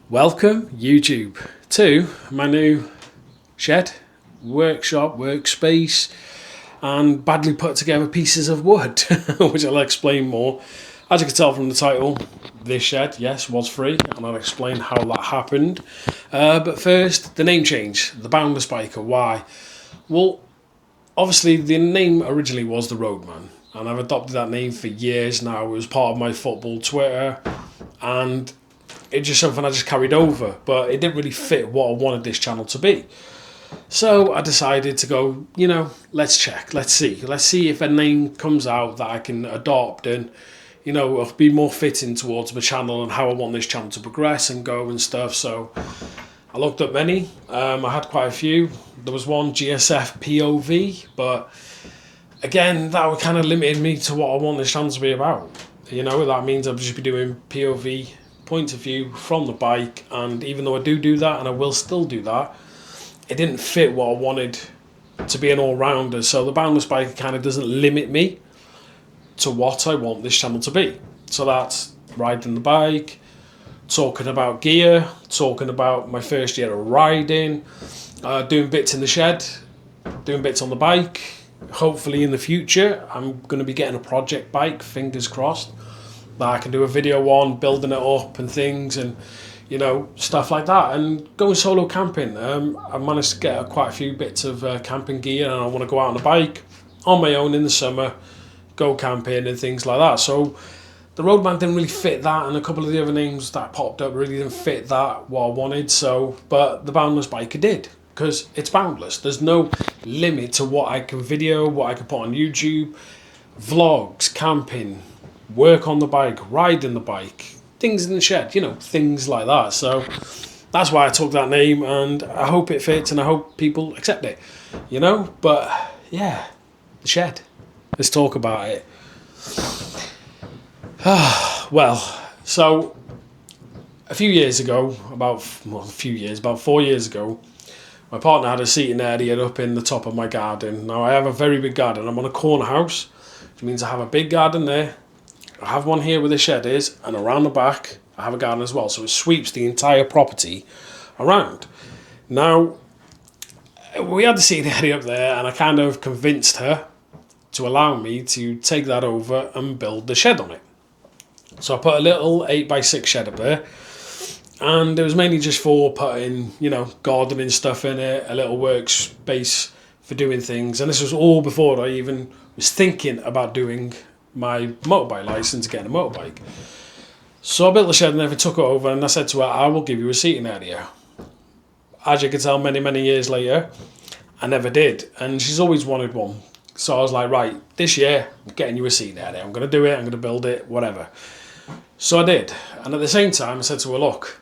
Welcome, YouTube, to my new shed, workshop, workspace, and badly put together pieces of wood, which I'll explain more. As you can tell from the title, this shed, yes, was free, and I'll explain how that happened. But first, the name change, the Boundless Biker. Why? Well, obviously the name originally was the Roadman, and I've adopted that name for years now. It was part of my football Twitter, and it's just something I just carried over, but it didn't really fit what I wanted this channel to be. So I decided to go, let's check, let's see if a name comes out that I can adopt and, it'll be more fitting towards my channel and how I want this channel to progress and go and stuff. So I looked up many, I had quite a few. There was one, GSF POV, but again, that kind of limited me to what I want this channel to be about. That means I'll just be doing POV, point of view from the bike, and even though I do that, and I will still do that, it didn't fit what I wanted to be an all-rounder. So the Boundless Biker kind of doesn't limit me to what I want this channel to be. So that's riding the bike, talking about gear, talking about my first year of riding, doing bits in the shed, doing bits on the bike. Hopefully in the future I'm going to be getting a project bike, fingers crossed, that I can do a video on, building it up and things, and stuff like that, and going solo camping. I managed to get quite a few bits of camping gear, and I want to go out on a bike on my own in the summer, go camping and things like that. So the Roadman didn't really fit that, and a couple of the other names that popped up really didn't fit that, what I wanted. So, but the Boundless Biker did, because it's boundless. There's no limit to what I can video, what I can put on YouTube, vlogs, camping, work on the bike, riding the bike, things in the shed, things like that. So that's why I took that name, and I hope it fits and I hope people accept it, but yeah, the shed, let's talk about it. Well, so a few years ago, about 4 years ago, my partner had a seating area up in the top of my garden. Now I have a very big garden. I'm on a corner house, which means I have a big garden there. I have one here where the shed is, and around the back I have a garden as well, so it sweeps the entire property around. Now, we had the seating area up there, and I kind of convinced her to allow me to take that over and build the shed on it. So I put a little 8x6 shed up there, and it was mainly just for putting, gardening stuff in it, a little workspace for doing things, and this was all before I even was thinking about doing my motorbike license, getting a motorbike. So I built the shed and everything, took it over, and I said to her, I will give you a seating area. As you can tell, many years later, I never did, and she's always wanted one. So I was like, right, this year I'm getting you a seating area. I'm going to do it, I'm going to build it, whatever. So I did, and at the same time I said to her, look,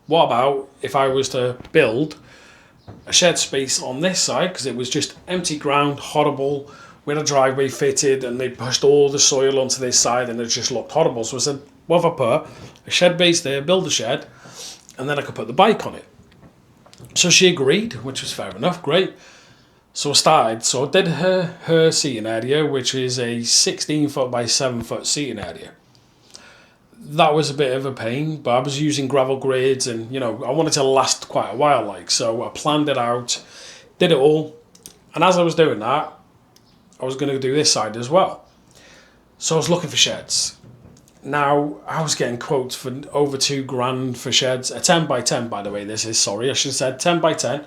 what about if I was to build a shed space on this side, because it was just empty ground, horrible. We had a driveway fitted, and they pushed all the soil onto this side, and it just looked horrible. So I said, what if I put a shed base there, build a shed, and then I could put the bike on it? So she agreed, which was fair enough, great. So I started. So I did her seating area, which is a 16-foot by 7-foot seating area. That was a bit of a pain, but I was using gravel grids, and I wanted to last quite a while, so I planned it out, did it all, and as I was doing that, I was going to do this side as well. So I was looking for sheds. Now, I was getting quotes for over $2,000 for sheds. A 10 by 10, by the way, this is, sorry, I should have said 10 by 10.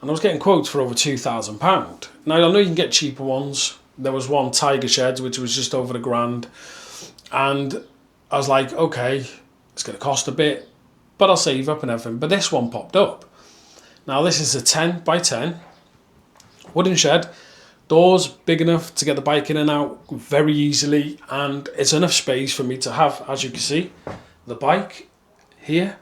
And I was getting quotes for over £2,000. Now, I know you can get cheaper ones. There was one Tiger Sheds, which was just over £1,000. And I was like, okay, it's going to cost a bit, but I'll save up and everything. But this one popped up. Now, this is a 10 by 10 wooden shed. Doors big enough to get the bike in and out very easily, and it's enough space for me to have, as you can see, the bike here.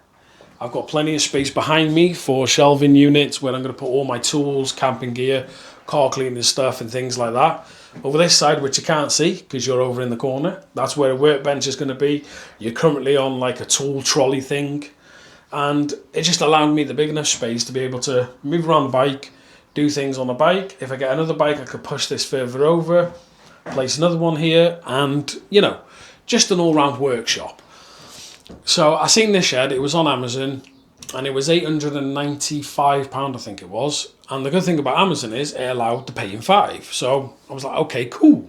I've got plenty of space behind me for shelving units where I'm going to put all my tools, camping gear, car cleaning stuff and things like that. Over this side, which you can't see because you're over in the corner, that's where a workbench is going to be. You're currently on like a tool trolley thing, and it just allowed me the big enough space to be able to move around the bike, do things on the bike. If I get another bike, I could push this further over, place another one here, and just an all-round workshop. So I seen this shed, it was on Amazon, and it was £895, I think it was. And the good thing about Amazon is it allowed to pay in 5. So I was like, okay, cool.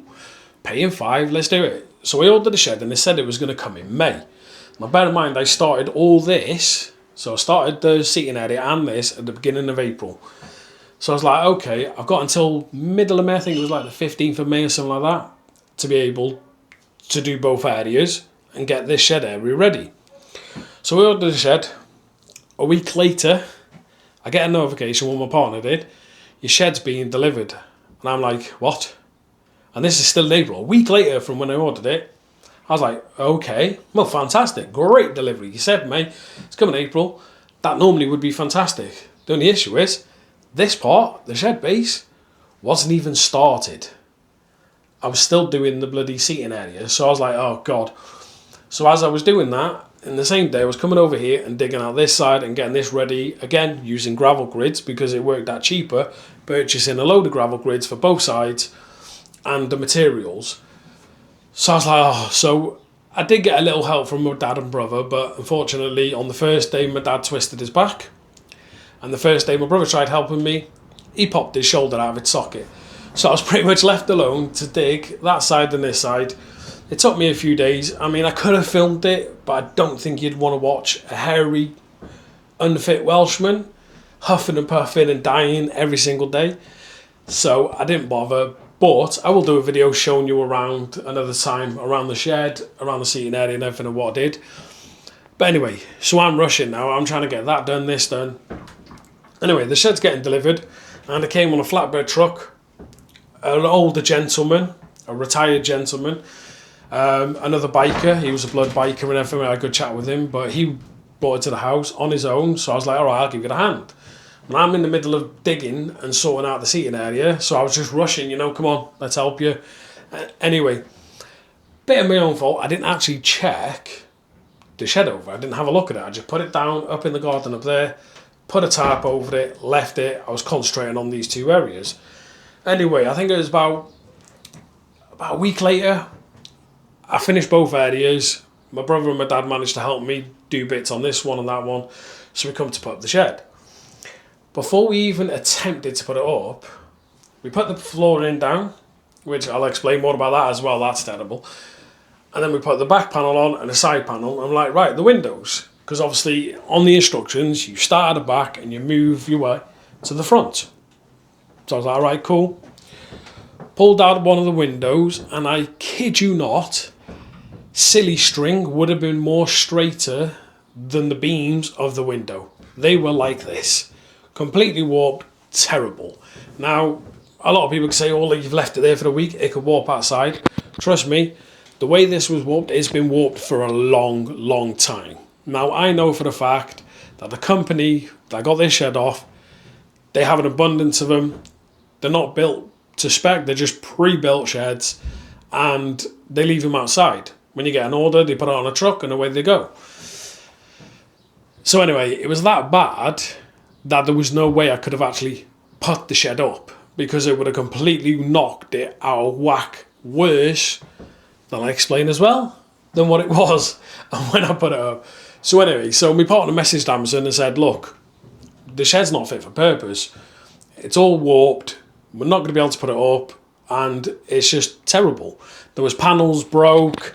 Pay in 5, let's do it. So I ordered the shed and they said it was going to come in May. Now bear in mind, I started all this. So I started the seating area and this at the beginning of April. So I was like, okay, I've got until middle of May, I think it was like the 15th of May or something like that, to be able to do both areas and get this shed area ready. So we ordered the shed. A week later, I get a notification, what my partner did, your shed's being delivered. And I'm like, what? And this is still in April. A week later from when I ordered it, I was like, okay, well, fantastic, great delivery. You said May, it's coming April. That normally would be fantastic. The only issue is, this part, the shed base, wasn't even started. I was still doing the bloody seating area. So I was like, oh God. So as I was doing that, in the same day, I was coming over here and digging out this side and getting this ready, again, using gravel grids because it worked out cheaper, purchasing a load of gravel grids for both sides and the materials. So I was like, oh, so I did get a little help from my dad and brother, but unfortunately on the first day my dad twisted his back, and the first day my brother tried helping me, he popped his shoulder out of its socket. So I was pretty much left alone to dig that side and this side. It took me a few days. I mean, I could have filmed it, but I don't think you'd want to watch a hairy, unfit Welshman huffing and puffing and dying every single day. So I didn't bother. But I will do a video showing you around another time, around the shed, around the seating area and everything of what I did. But anyway, so I'm rushing now. I'm trying to get that done, this done. Anyway, the shed's getting delivered and it came on a flatbed truck. An older gentleman, a retired gentleman, another biker. He was a blood biker and everything. I had a good chat with him, but he brought it to the house on his own. So I was like, all right, I'll give you a hand. And I'm in the middle of digging and sorting out the seating area, so I was just rushing, come on, let's help you. Anyway, bit of my own fault, I didn't actually check the shed over. I didn't have a look at it. I just put it down up in the garden up there, put a tarp over it, left it. I was concentrating on these two areas. Anyway, I think it was about a week later, I finished both areas. My brother and my dad managed to help me do bits on this one and that one, so we come to put up the shed. Before we even attempted to put it up, we put the flooring down, which I'll explain more about that as well, that's terrible. And then we put the back panel on and a side panel. I'm like, right, the windows. Because obviously on the instructions, you start at the back and you move your way to the front. So I was like, all right, cool. Pulled out one of the windows and I kid you not, silly string would have been more straighter than the beams of the window. They were like this. Completely warped, terrible. Now, a lot of people can say, oh, you've left it there for a week, it could warp outside. Trust me, the way this was warped, it's been warped for a long, long time. Now, I know for the fact that the company that got this shed off, they have an abundance of them. They're not built to spec, they're just pre-built sheds, and they leave them outside. When you get an order, they put it on a truck and away they go. So anyway, it was that bad that there was no way I could have actually put the shed up, because it would have completely knocked it out of whack worse than I explained as well, than what it was and when I put it up. So anyway, so my partner messaged Amazon and said, look, the shed's not fit for purpose. It's all warped. We're not going to be able to put it up, and it's just terrible. There was panels broke,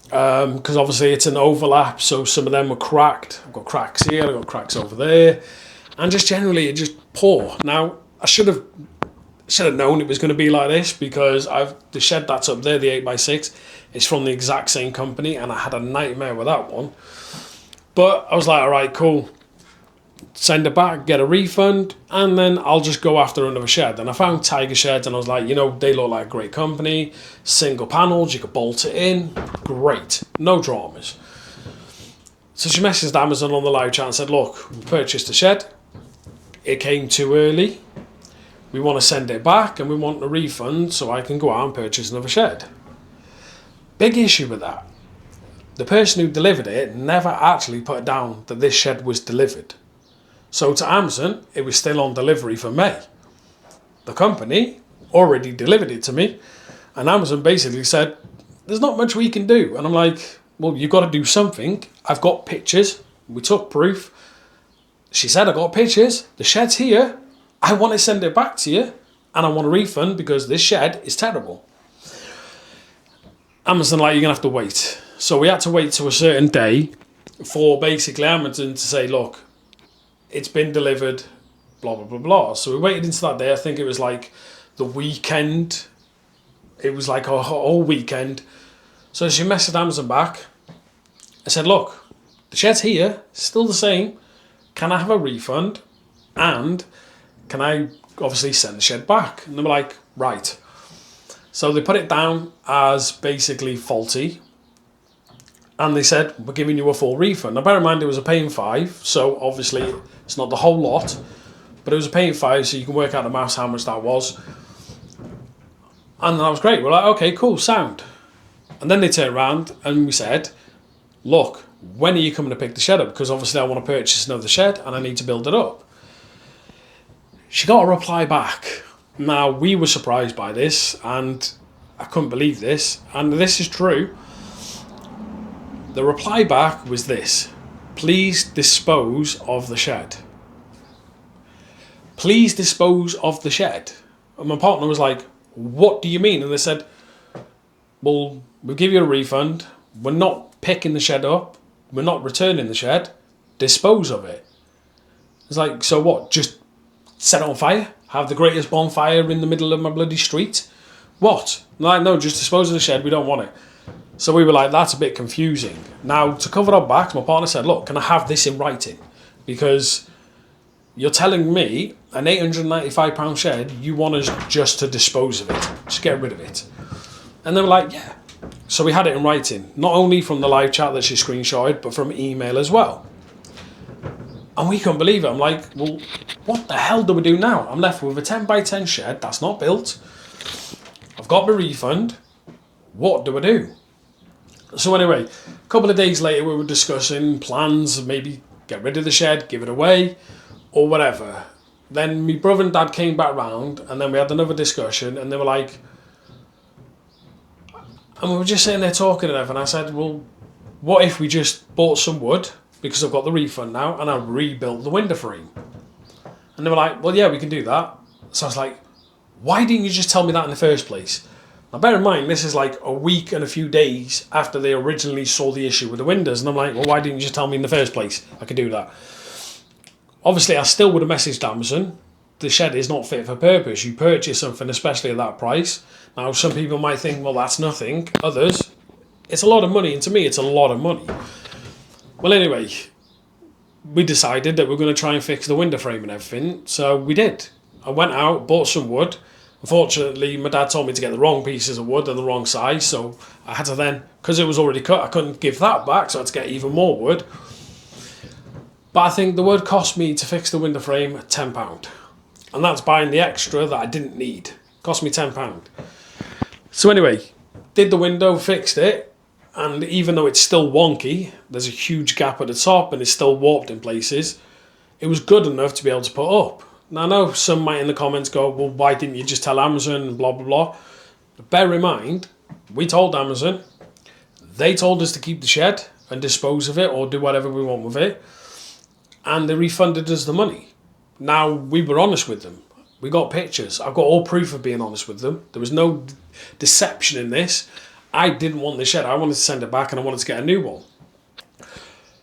because obviously it's an overlap, so some of them were cracked. I've got cracks here, I've got cracks over there. And just generally, it's just poor. Now, I should have known it was going to be like this, because the shed that's up there, the 8x6, is from the exact same company, and I had a nightmare with that one. But I was like, all right, cool. Send it back, get a refund, and then I'll just go after another shed. And I found Tiger Sheds, and I was like, they look like a great company. Single panels, you could bolt it in. Great. No dramas. So she messaged Amazon on the live chat and said, look, we purchased a shed. It came too early. We want to send it back and we want a refund so I can go out and purchase another shed. Big issue with that. The person who delivered it never actually put down that this shed was delivered. So to Amazon, it was still on delivery for May. The company already delivered it to me, and Amazon basically said, there's not much we can do. And I'm like, well, you've got to do something. I've got pictures. We took proof. She said, I got pictures. The shed's here. I want to send it back to you. And I want a refund because this shed is terrible. Amazon like, you're going to have to wait. So we had to wait to a certain day for basically Amazon to say, look, it's been delivered, blah, blah, blah, blah. So we waited into that day. I think it was like the weekend. It was like a whole weekend. So she messaged Amazon back. I said, look, the shed's here, still the same. Can I have a refund? And can I obviously send the shed back? And they were like, right. So they put it down as basically faulty. And they said, we're giving you a full refund. Now bear in mind it was a paying $5. So obviously it's not the whole lot. But it was a paying $5, so you can work out the maths how much that was. And that was great. We're like, okay, cool, sound. And then they turned around and we said, look, when are you coming to pick the shed up? Because obviously I want to purchase another shed and I need to build it up. She got a reply back. Now, we were surprised by this and I couldn't believe this. And this is true. The reply back was this: please dispose of the shed. Please dispose of the shed. And my partner was like, what do you mean? And they said, well, we'll give you a refund. We're not picking the shed up. We're not returning the shed. Dispose of it. It's like, so what? Just set it on fire? Have the greatest bonfire in the middle of my bloody street? What? Like, no, just dispose of the shed. We don't want it. So we were like, that's a bit confusing. Now, to cover our backs, my partner said, look, can I have this in writing? Because you're telling me an £895 shed, you want us just to dispose of it. Just get rid of it. And they were like, yeah. So we had it in writing, not only from the live chat that she screenshotted, but from email as well. And we couldn't believe it. I'm like, well, what the hell do we do now? I'm left with a 10 by 10 shed that's not built. I've got my refund. What do I do? So anyway, a couple of days later, we were discussing plans of maybe get rid of the shed, give it away, or whatever. Then my brother and dad came back round, and then we had another discussion, and they were like, and we were just sitting there talking and everything. I said, well, what if we just bought some wood, because I've got the refund now, and I rebuilt the window frame? And they were like, well, yeah, we can do that. So I was like, why didn't you just tell me that in the first place? Now, bear in mind, this is like a week and a few days after they originally saw the issue with the windows. And I'm like, well, why didn't you just tell me in the first place I could do that? Obviously, I still would have messaged Amazon. The shed is not fit for purpose. You purchase something, especially at that price. Now, some people might think, well, that's nothing. Others, it's a lot of money. And to me, it's a lot of money. Well, anyway, we decided that we're going to try and fix the window frame and everything. So we did. I went out, bought some wood. Unfortunately, my dad told me to get the wrong pieces of wood and the wrong size. So I had to then, because it was already cut, I couldn't give that back. So I had to get even more wood. But I think the wood cost me to fix the window frame £10. And that's buying the extra that I didn't need. Cost me £10. So anyway, did the window, fixed it. And even though it's still wonky, there's a huge gap at the top and it's still warped in places, it was good enough to be able to put up. Now I know some might in the comments go, well, why didn't you just tell Amazon and blah, blah, blah. But bear in mind, we told Amazon, they told us to keep the shed and dispose of it or do whatever we want with it. And they refunded us the money. Now, we were honest with them. We got pictures. I've got all proof of being honest with them. There was no deception in this. I didn't want the shed. I wanted to send it back and I wanted to get a new one.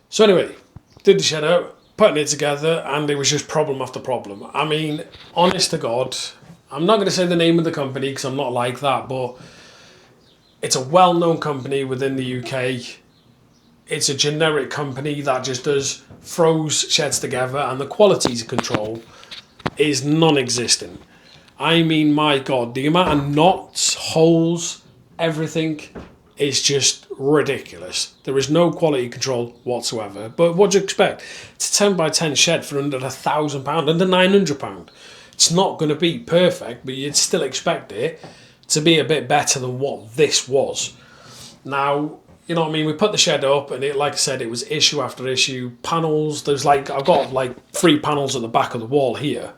So anyway, did the shed out, putting it together, and it was just problem after problem. I mean, honest to God, I'm not going to say the name of the company because I'm not like that, but it's a well-known company within the UK. It's a generic company that just throws sheds together, and the quality control is non-existent. I mean, my God, the amount of knots, holes, everything is just ridiculous. There is no quality control whatsoever. But what do you expect? It's a 10 by 10 shed for under £1,000, under £900. It's not going to be perfect, but you'd still expect it to be a bit better than what this was. Now, you know what I mean? We put the shed up and it, like I said, it was issue after issue. Panels, there's like, I've got like 3 panels at the back of the wall here.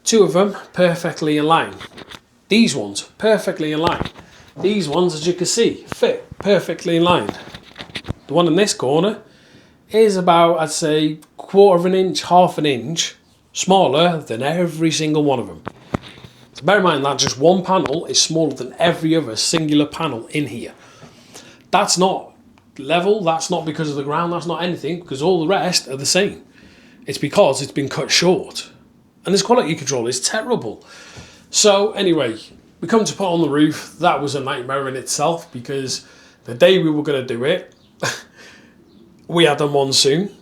2 of them perfectly in line. These ones, perfectly in line. These ones, as you can see, fit perfectly in line. The one in this corner is about, I'd say, quarter of an inch, half an inch smaller than every single one of them. So bear in mind that just one panel is smaller than every other singular panel in here. That's not level, that's not because of the ground, that's not anything, because all the rest are the same. It's because it's been cut short. And this quality control is terrible. So anyway, we come to put on the roof. That was a nightmare in itself, because the day we were going to do it, we had a monsoon.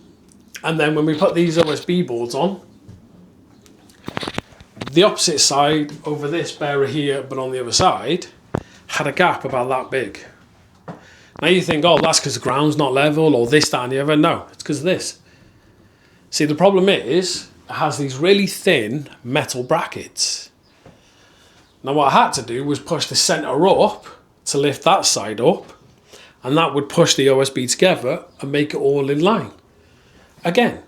And then when we put these OSB boards on, the opposite side over this bearer here, but on the other side, had a gap about that big. Now you think, oh, that's because the ground's not level, or this, that, and the other. No, it's because of this. See, the problem is, it has these really thin metal brackets. Now what I had to do was push the centre up to lift that side up, and that would push the OSB together and make it all in line. Again,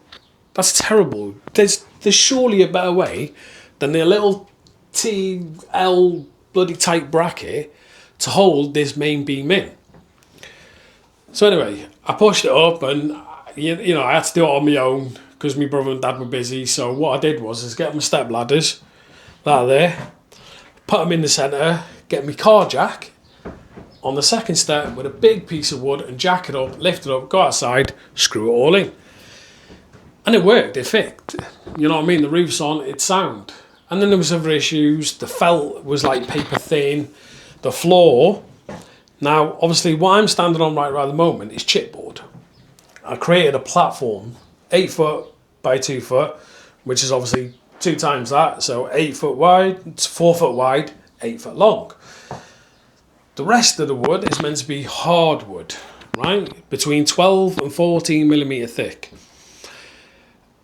that's terrible. There's surely a better way than the little TL bloody tight bracket to hold this main beam in. So anyway, I pushed it up, and you know, I had to do it on my own because my brother and dad were busy. So what I did was get my step ladders, that there, put them in the centre, get my car jack on the second step with a big piece of wood and jack it up, lift it up, go outside, screw it all in. And it worked, it fit. You know what I mean? The roof's on, it's sound. And then there was other issues. The felt was like paper thin. The floor. Now, obviously, what I'm standing on right at the moment is chipboard. I created a platform, 8 foot by 2 foot, which is obviously 2 times that. So 8 foot wide, it's 4 foot wide, 8 foot long. The rest of the wood is meant to be hardwood, right? Between 12 and 14 millimeter thick.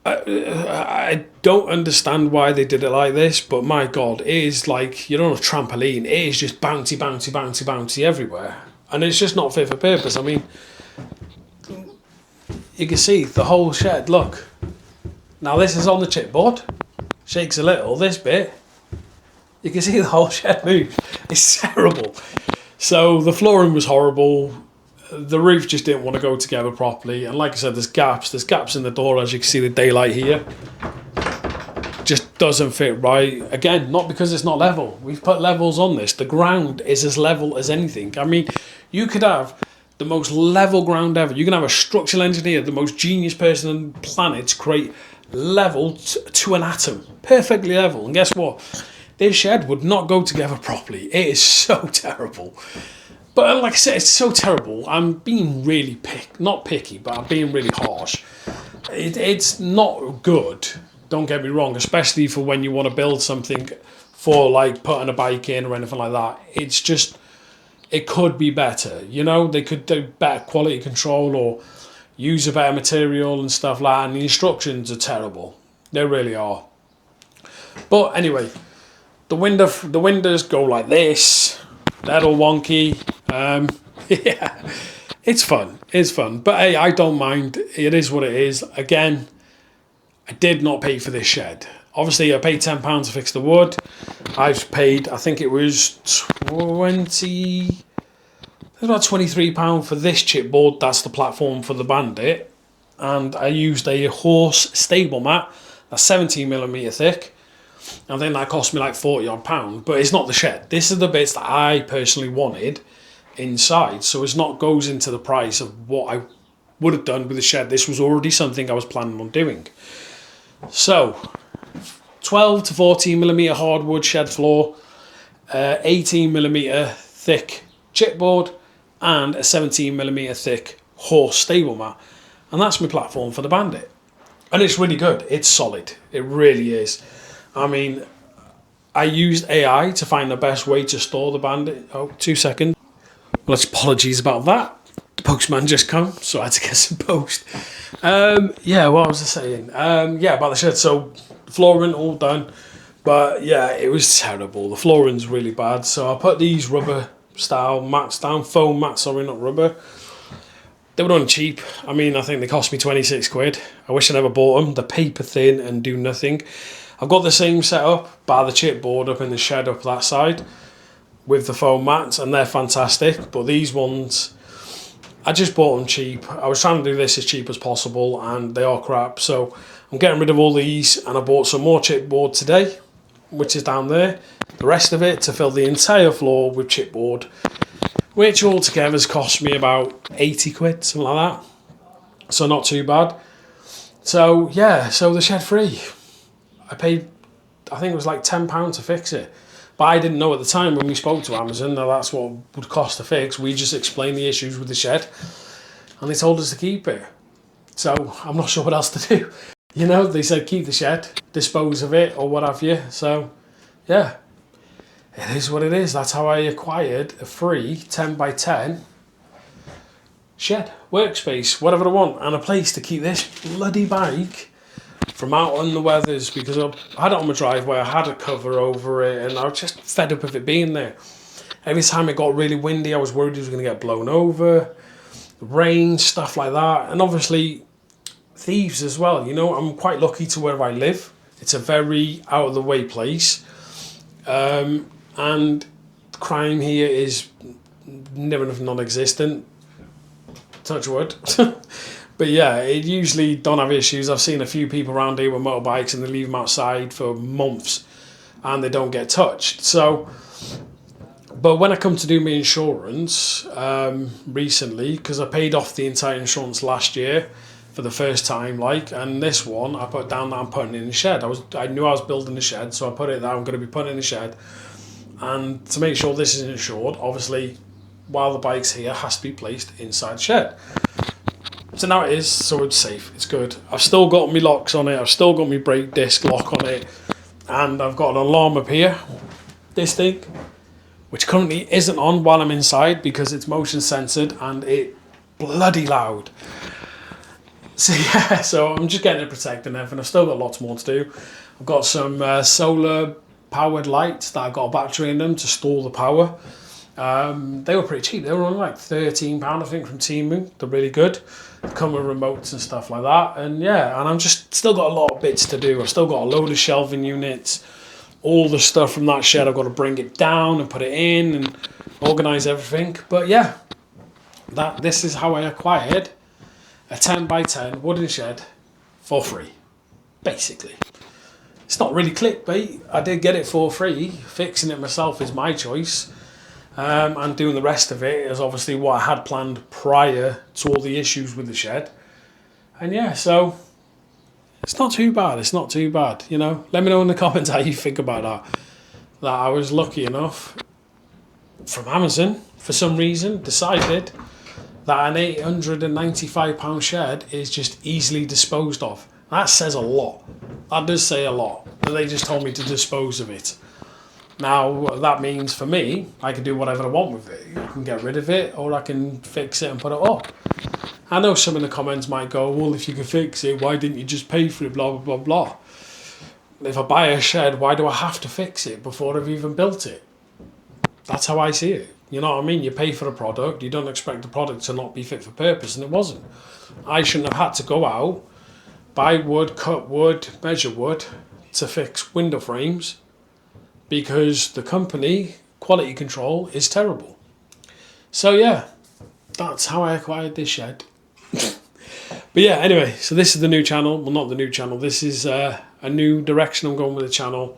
I don't understand why they did it like this, but my God, it is like you're on a trampoline. It is just bouncy, bouncy, bouncy, bouncy everywhere. And it's just not fit for purpose. I mean, you can see the whole shed, look. Now this is on the chipboard. Shakes a little, this bit. You can see the whole shed moves. It's terrible. So the flooring was horrible. The roof just didn't want to go together properly, and like I said, there's gaps in the door, as you can see the daylight here. Just doesn't fit right. Again, not because it's not level. We've put levels on this. The ground is as level as anything. I mean, you could have the most level ground ever. You can have a structural engineer, the most genius person on the planet, to create level to an atom, perfectly level. And guess what? This shed would not go together properly. It is so terrible. But like I said, it's so terrible. I'm being really not picky, but I'm being really harsh. It's not good, don't get me wrong, especially for when you want to build something for like putting a bike in or anything like that. It's just, it could be better. You know, they could do better quality control or use a better material and stuff like that. And the instructions are terrible. They really are. But anyway, the windows go like this. They're all wonky. Yeah, it's fun. But hey, I don't mind. It is what it is. Again, I did not pay for this shed. Obviously, I paid £10 to fix the wood. I've paid, I think it was about £23 for this chipboard. That's the platform for the Bandit. And I used a horse stable mat that's 17mm thick. I think that cost me like £40 odd, but it's not the shed. This is the bits that I personally wanted inside, so it's not goes into the price of what I would have done with the shed. This was already something I was planning on doing. So 12 to 14mm hardwood shed floor, 18mm thick chipboard, and a 17mm thick horse stable mat, and that's my platform for the Bandit. And it's really good. It's solid. It really is. I mean, I used AI to find the best way to store the Bandit. Oh, 2 seconds. Well, apologies about that. The postman just come, so I had to get some post. Yeah, what was I saying? Yeah, about the shed. So, the flooring all done. But yeah, it was terrible. The flooring's really bad. So I put these rubber style mats down. Foam mats, sorry, not rubber. They were done cheap. I mean, I think they cost me 26 quid. I wish I never bought them. They're paper thin and do nothing. I've got the same setup by the chipboard up in the shed up that side with the foam mats, and they're fantastic. But these ones, I just bought them cheap. I was trying to do this as cheap as possible, and they are crap. So I'm getting rid of all these, and I bought some more chipboard today, which is down there. The rest of it to fill the entire floor with chipboard, which altogether has cost me about 80 quid, something like that. So not too bad. So yeah, so the shed free. I paid, I think it was like £10 to fix it. But I didn't know at the time when we spoke to Amazon that that's what it would cost to fix. We just explained the issues with the shed, and they told us to keep it. So I'm not sure what else to do. You know, they said keep the shed, dispose of it, or what have you. So yeah, it is what it is. That's how I acquired a free 10 by 10 shed, workspace, whatever I want, and a place to keep this bloody bike from out on the weathers, because I had it on my driveway, I had a cover over it, and I was just fed up of it being there. Every time it got really windy, I was worried it was going to get blown over, rain, stuff like that, and obviously thieves as well. You know, I'm quite lucky to where I live. It's a very out of the way place, and crime here is never enough non-existent. Touch wood. But yeah, it usually don't have issues. I've seen a few people around here with motorbikes and they leave them outside for months and they don't get touched. So, but when I come to do my insurance recently, because I paid off the entire insurance last year for the first time, like, and this one I put down that I'm putting in a shed. I knew I was building a shed, so I put it that I'm going to be putting in a shed, and to make sure this is insured, obviously, while the bike's here, has to be placed inside shed. So now it is, so it's safe, it's good. I've still got my locks on it, I've still got my brake disc lock on it, and I've got an alarm up here, this thing, which currently isn't on while I'm inside because it's motion censored and it bloody loud. So yeah, so I'm just getting it protected and everything. I've still got lots more to do. I've got some solar powered lights that I've got a battery in them to store the power. They were pretty cheap. They were only like £13, I think, from Temu. They're really good. They come with remotes and stuff like that. And yeah, and I'm just still got a lot of bits to do. I've still got a load of shelving units. All the stuff from that shed, I've got to bring it down and put it in and organise everything. But yeah, this is how I acquired a 10 by 10 wooden shed for free, basically. It's not really clickbait. I did get it for free. Fixing it myself is my choice. And doing the rest of it is obviously what I had planned prior to all the issues with the shed. And yeah, so it's not too bad. It's not too bad, you know. Let me know in the comments how you think about that. That I was lucky enough from Amazon, for some reason, decided that an £895 shed is just easily disposed of. That says a lot. That does say a lot. But they just told me to dispose of it. Now, that means for me, I can do whatever I want with it. I can get rid of it, or I can fix it and put it up. I know some in the comments might go, well, if you can fix it, why didn't you just pay for it, blah, blah, blah, blah. If I buy a shed, why do I have to fix it before I've even built it? That's how I see it. You know what I mean? You pay for a product, you don't expect the product to not be fit for purpose, and it wasn't. I shouldn't have had to go out, buy wood, cut wood, measure wood to fix window frames, because the company quality control is terrible. So yeah, that's how I acquired this shed. But yeah, anyway, so this is the new channel. Well, not the new channel. This is a new direction I'm going with the channel.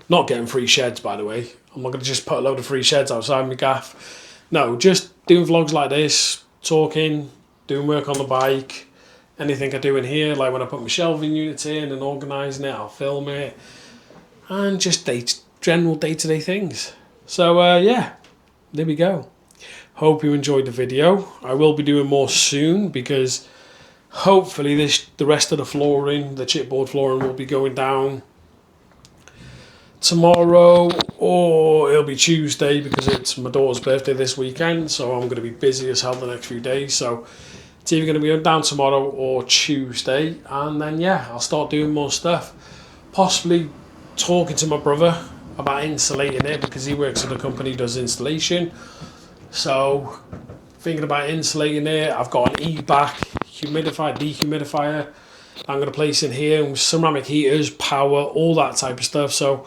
Not getting free sheds, by the way. I'm not going to just put a load of free sheds outside my gaff. No, just doing vlogs like this, talking, doing work on the bike, anything I do in here, like when I put my shelving units in and organising it, I'll film it, and just general day-to-day things. So yeah, there we go. Hope you enjoyed the video. I will be doing more soon, because hopefully the rest of the flooring, the chipboard flooring, will be going down tomorrow, or it'll be Tuesday, because it's my daughter's birthday this weekend, so I'm going to be busy as hell the next few days. So it's either going to be down tomorrow or Tuesday, and then yeah, I'll start doing more stuff, possibly talking to my brother about insulating it, because he works at a company that does installation. So thinking about insulating it. I've got an e-back dehumidifier I'm going to place in here, and ceramic heaters, power, all that type of stuff. So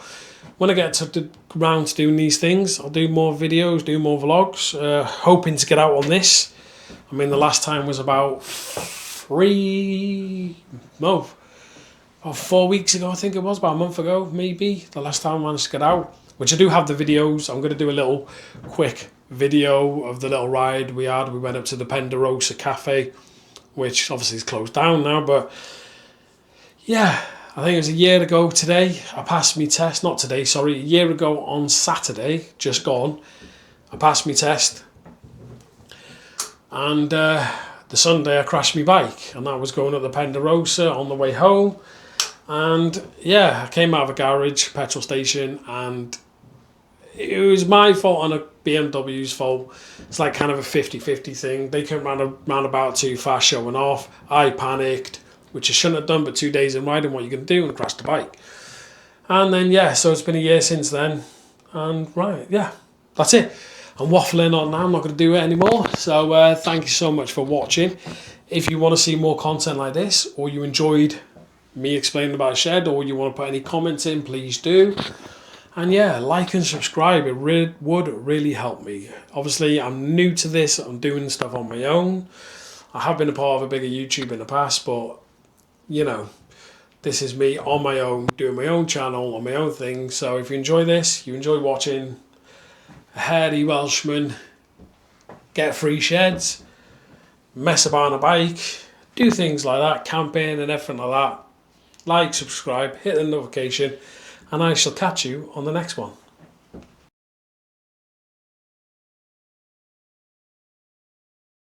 when I get to the round to doing these things, I'll do more videos, do more vlogs, hoping to get out on this I mean, the last time was about 4 weeks ago, I think it was, about a month ago, maybe. The last time I managed to get out, which I do have the videos. I'm going to do a little quick video of the little ride we had. We went up to the Penderosa Cafe, which obviously is closed down now, but yeah, I think it was a year ago today, I passed my test. Not today, sorry, a year ago on Saturday, just gone, I passed my test. And the Sunday I crashed my bike, and that was going up the Penderosa on the way home. And yeah, I came out of a garage, petrol station, and it was my fault and a BMW's fault. It's like kind of a 50-50 thing. They came round about too fast showing off. I panicked, which I shouldn't have done, but 2 days in riding, what you can do, and crashed the bike. And then yeah, so it's been a year since then. And right, yeah, that's it. I'm waffling on now, I'm not going to do it anymore. So thank you so much for watching. If you want to see more content like this, or you enjoyed me explaining about a shed, or you want to put any comments in, please do. And yeah, like and subscribe, it would really help me. Obviously, I'm new to this, I'm doing stuff on my own. I have been a part of a bigger YouTube in the past, but you know, this is me on my own, doing my own channel, on my own thing. So if you enjoy this, you enjoy watching a hairy Welshman get free sheds, mess about on a bike, do things like that, camping and everything like that, like, subscribe, hit the notification, and I shall catch you on the next one.